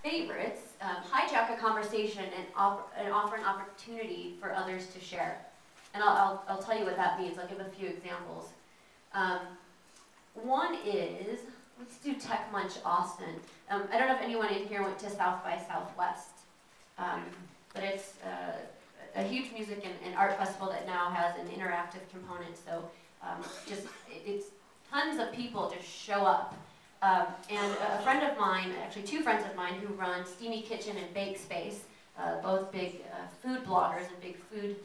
favorites hijack a conversation and offer an opportunity for others to share. And I'll tell you what that means. I'll give a few examples. One is, let's do Tech Munch Austin. I don't know if anyone in here went to South by Southwest, but it's a huge music and art festival that now has an interactive component. So it's tons of people just show up. And a friend of mine, actually two friends of mine who run Steamy Kitchen and Bake Space, both big food bloggers and big food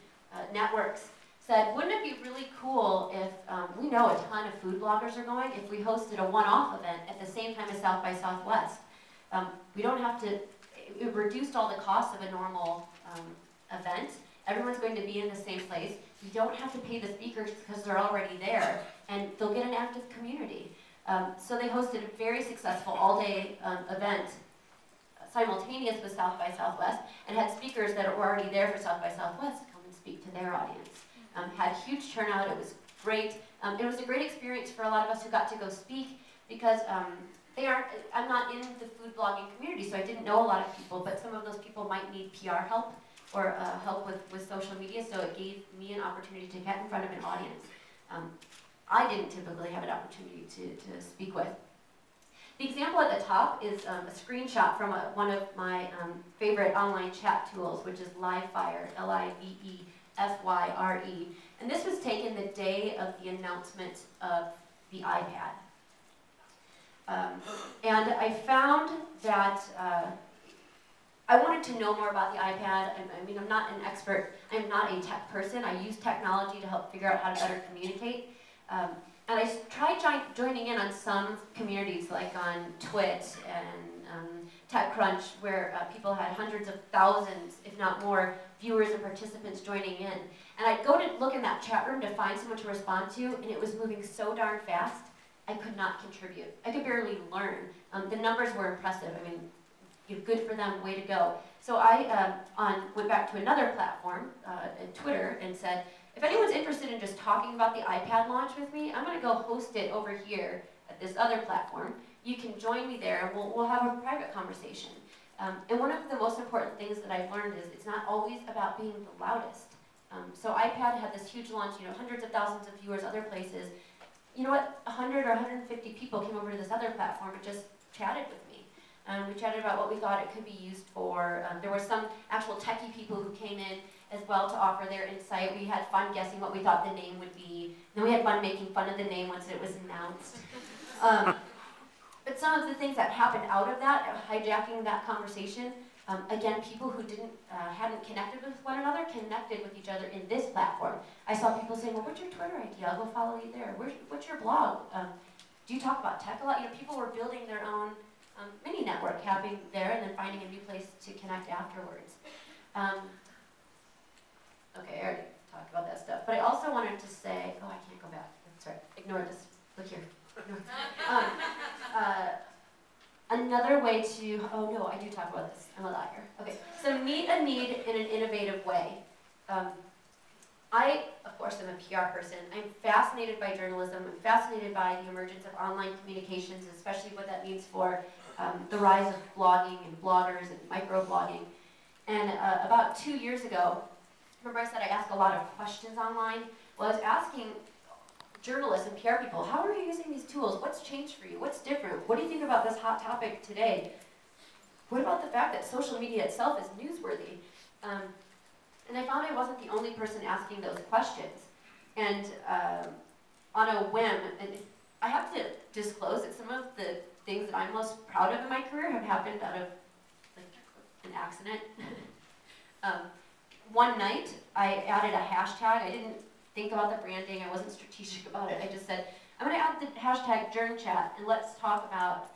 networks, said, wouldn't it be really cool if, we know a ton of food bloggers are going, if we hosted a one-off event at the same time as South by Southwest. We don't have to, it reduced all the costs of a normal event. Everyone's going to be in the same place. You don't have to pay the speakers because they're already there, and they'll get an active community. So they hosted a very successful all-day event simultaneous with South by Southwest, and had speakers that were already there for South by Southwest come and speak to their audience. Had huge turnout. It was great. It was a great experience for a lot of us who got to go speak because I'm not in the food blogging community, so I didn't know a lot of people, but some of those people might need PR help or help with social media, so it gave me an opportunity to get in front of an audience. I didn't typically have an opportunity to speak with. The example at the top is a screenshot from one of my favorite online chat tools, which is Livefyre, Livefyre. And this was taken the day of the announcement of the iPad. And I found that I wanted to know more about the iPad. I mean, I'm not an expert. I'm not a tech person. I use technology to help figure out how to better communicate. And I tried joining in on some communities, like on Twit and TechCrunch, where people had hundreds of thousands, if not more, viewers and participants joining in. And I'd go to look in that chat room to find someone to respond to, and it was moving so darn fast, I could not contribute. I could barely learn. The numbers were impressive. I mean, good for them, way to go. So I went back to another platform, Twitter, and said, if anyone's interested in just talking about the iPad launch with me, I'm going to go host it over here at this other platform. You can join me there, and we'll have a private conversation. And one of the most important things that I've learned is it's not always about being the loudest. So iPad had this huge launch, hundreds of thousands of viewers, other places. You know what? 100 or 150 people came over to this other platform and just chatted with me. We chatted about what we thought it could be used for. There were some actual techie people who came in as well to offer their insight. We had fun guessing what we thought the name would be. Then we had fun making fun of the name once it was announced. But some of the things that happened out of that, hijacking that conversation, again, people who hadn't connected with one another connected with each other in this platform. I saw people saying, well, what's your Twitter ID? I'll go follow you there. What's your blog? Do you talk about tech a lot? People were building their own mini network, having there and then finding a new place to connect afterwards. Okay, I already talked about that stuff. But I also wanted to say, oh, I can't go back. Sorry, ignore this. Look here. Another way to, oh no, I do talk about this. I'm a liar. Okay, so meet a need in an innovative way. I, of course, am a PR person. I'm fascinated by journalism. I'm fascinated by the emergence of online communications, especially what that means for the rise of blogging and bloggers and microblogging. And about 2 years ago, remember I said I ask a lot of questions online? Well, I was asking journalists and PR people, how are you using these tools? What's changed for you? What's different? What do you think about this hot topic today? What about the fact that social media itself is newsworthy? And I found I wasn't the only person asking those questions. And on a whim, and I have to disclose that some of the things that I'm most proud of in my career have happened out of an accident. One night, I added a hashtag. I didn't think about the branding. I wasn't strategic about it. I just said, I'm going to add the hashtag JournChat, and let's talk about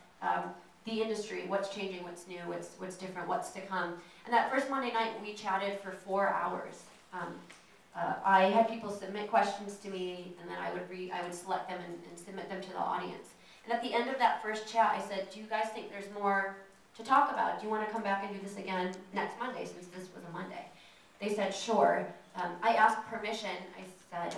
the industry, what's changing, what's new, what's different, what's to come. And that first Monday night, we chatted for 4 hours. I had people submit questions to me, and then I would select them and submit them to the audience. And at the end of that first chat, I said, do you guys think there's more to talk about? Do you want to come back and do this again next Monday, since this was a Monday? They said, sure. I asked permission. I said,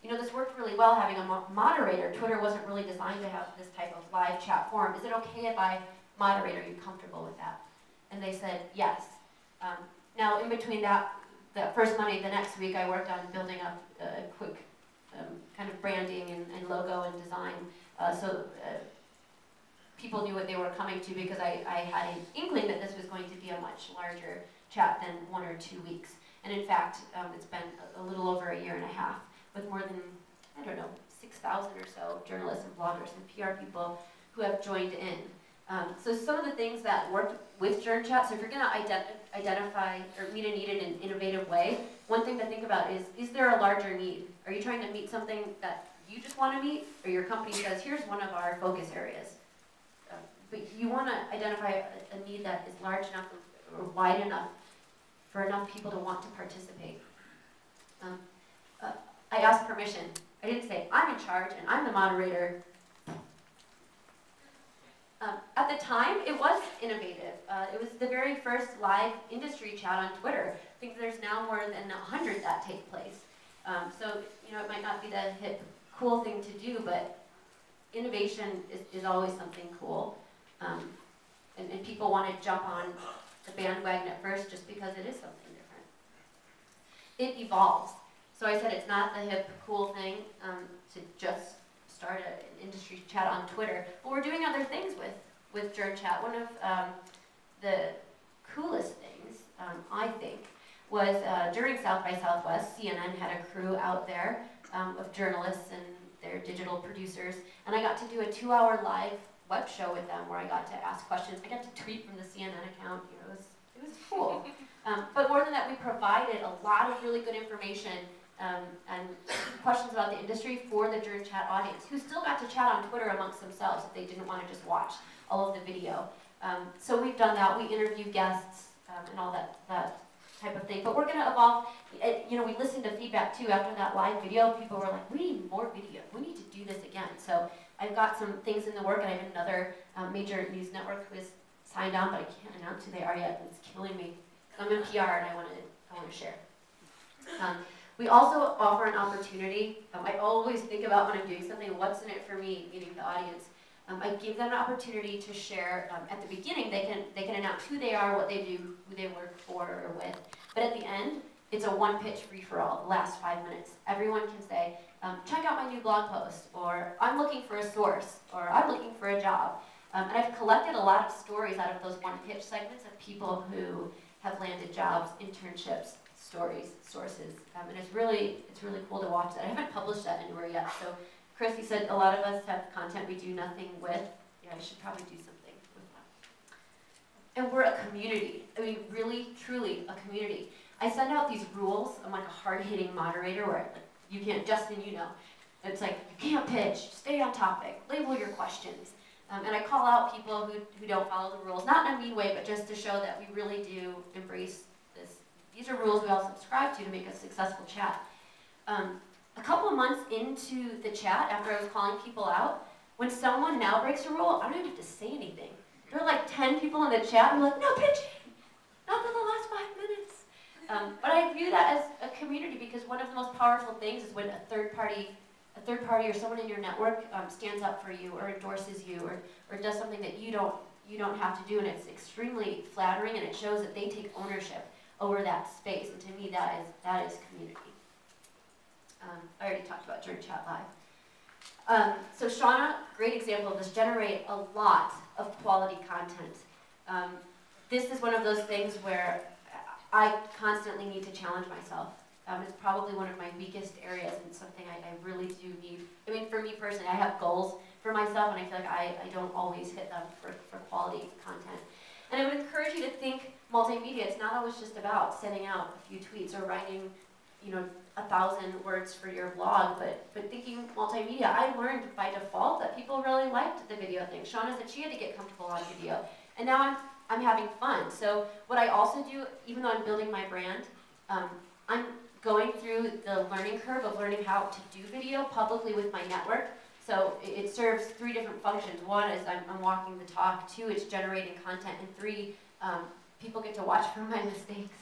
this worked really well having a moderator. Twitter wasn't really designed to have this type of live chat forum. Is it okay if I moderator, are you comfortable with that? And they said, yes. Now, in between that first Monday, the next week, I worked on building up a quick kind of branding and logo and design. So people knew what they were coming to, because I had an inkling that this was going to be a much larger chat than 1 or 2 weeks. And in fact, it's been a little over a year and a half, with more than, I don't know, 6,000 or so journalists and bloggers and PR people who have joined in. So some of the things that worked with JournChat, so if you're going to identify or meet a need in an innovative way, one thing to think about is there a larger need? Are you trying to meet something that you just want to meet, or your company says, here's one of our focus areas? But you want to identify a need that is large enough or wide enough for enough people to want to participate. I asked permission. I didn't say, I'm in charge and I'm the moderator. At the time, it was innovative. It was the very first live industry chat on Twitter. I think there's now more than 100 that take place. So, it might not be the hip, cool thing to do, but innovation is always something cool. And people want to jump on the bandwagon at first just because it is something different. It evolves. So I said it's not the hip, cool thing to just start an industry chat on Twitter, but we're doing other things with JournChat. One of the coolest things, I think, was during South by Southwest, CNN had a crew out there of journalists and their digital producers, and I got to do a 2-hour live web show with them where I got to ask questions. I got to tweet from the CNN account. It was cool. But more than that, we provided a lot of really good information and questions about the industry for the JournChat audience, who still got to chat on Twitter amongst themselves if they didn't want to just watch all of the video. So we've done that. We interview guests and all that type of thing. But we're going to evolve. We listened to feedback too after that live video. People were like, we need more video. We need to do this again. So I've got some things in the work, and I have another major news network who has signed on, but I can't announce who they are yet. It's killing me. I'm in PR, and I want to share. We also offer an opportunity. I always think about when I'm doing something, what's in it for me, meaning the audience. I give them an opportunity to share. At the beginning, they can announce who they are, what they do, who they work for or with. But at the end, it's a one-pitch free-for-all, the last 5 minutes. Everyone can say, check out my new blog post, or I'm looking for a source, or I'm looking for a job. And I've collected a lot of stories out of those one-pitch segments of people who have landed jobs, internships, stories, sources, and it's really cool to watch that. I haven't published that anywhere yet, so Chris, he said a lot of us have content we do nothing with. Yeah, I should probably do something with that. And we're a community. I mean, really, truly a community. I send out these rules. I'm like a hard-hitting moderator where you can't, Justin, it's like, you can't pitch, stay on topic, label your questions. And I call out people who don't follow the rules, not in a mean way, but just to show that we really do embrace this. These are rules we all subscribe to make a successful chat. A couple of months into the chat, after I was calling people out, when someone now breaks a rule, I don't even have to say anything. There are like 10 people in the chat, and I'm like, no pitching! Not for the last 5 minutes. But I view that as a community, because one of the most powerful things is when a third party or someone in your network stands up for you or endorses you or does something that you don't have to do, and it's extremely flattering, and it shows that they take ownership over that space. And to me, that is community. I already talked about JournChat Live. So Shauna, great example of this, generate a lot of quality content. This is one of those things where I constantly need to challenge myself. It's probably one of my weakest areas and something I really do need. I mean, for me personally, I have goals for myself, and I feel like I don't always hit them for quality content. And I would encourage you to think multimedia. It's not always just about sending out a few tweets or writing, 1,000 words for your blog, but thinking multimedia. I learned by default that people really liked the video thing. Shauna said she had to get comfortable on video, and now I'm having fun. So what I also do, even though I'm building my brand, I'm going through the learning curve of learning how to do video publicly with my network. So it serves 3 different functions. 1 is I'm walking the talk. 2, it's generating content. And 3, people get to watch for my mistakes.